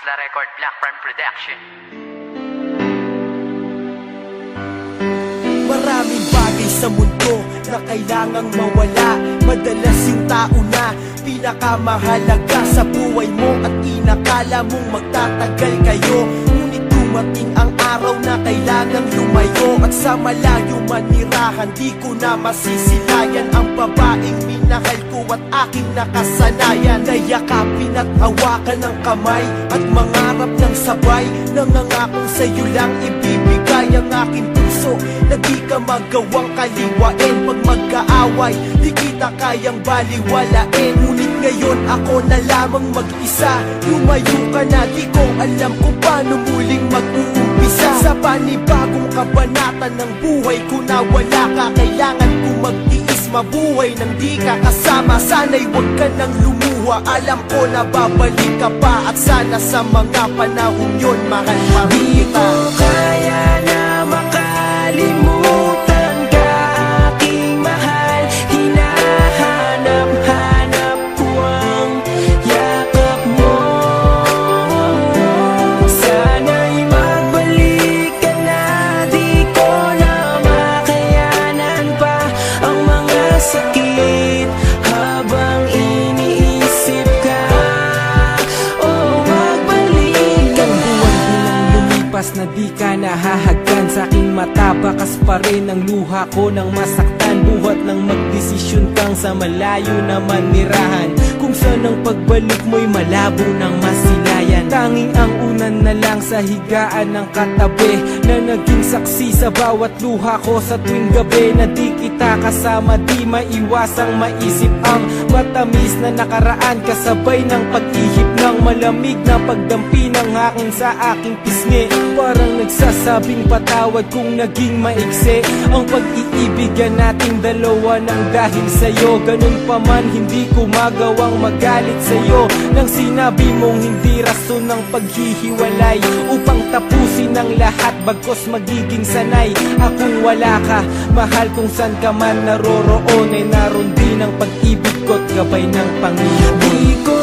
the record, Black Farm Production. Maraming bagay sa mundo na kailangang mawala. Madalas yung tao na pinakamahalaga sa buhay mo at inakala mong magtatagal kayo. Ngunit dumating ang araw na kailangang lumayo, at sa malayo manirahan di ko na masisilayan ang babaeng minahal ko at aking nakasanayan. Nayakapin at hawakan ng kamay at mangarap ng sabay, nangangakong sa'yo lang ibibigay ang aking puso na di ka magawang kaliwain. Pag magkaaway, di kita kayang baliwalain. Ngunit ngayon ako na lamang mag-isa. Lumayo ka na, di ko alam kung paano muling mag-uumpisa. Sa panibagong kabanata ng buhay ko na wala ka, kailangan ko magtiis mabuhay nang di ka kasama. Sana'y huwag ka nang lumuha, alam ko na babalik ka pa. At sana sa mga panahong yun, mahal pa rin kita. Di ko kaya na makalimutan ka, aking mahal. Hinahanap-hanap ko ang yakap mo. Sana'y magbalik ka na, di ko na makayanan pa ang mga sakit habang iniisip ka. Oh, magbalik ka na. Lumipas na di ka nahahagkan sa aking mata, bakas pa rin ang luha ko nang masaktan. Buhat ng magdesisyon kang sa malayo na manirahan, kung saan ang pagbalik mo'y malabo ng masilayan. Tanging ang unan na lang sa higaan ng katabi, na naging saksi sa bawat luha ko sa tuwing gabi. Na di kita kasama, di maiwasang maisip ang matamis na nakaraan, kasabay ng pag-ihip ng malamig na pagdampi ng hangin sa aking pisngi. Parang nagsasabing patawad kung naging maiksi ang pag-iibigan nating dalawa ng dahil sa'yo. Ganun pa man, hindi ko magawang magalit sa'yo nang sinabi mong hindi rason ng paghihiwalay upang tapusin ang lahat, bagkos magiging sanay akong wala ka. Mahal, kung saan ka man naroroon ay naroon din ang pag-ibig ko't gabay ng Panginoon. Di ko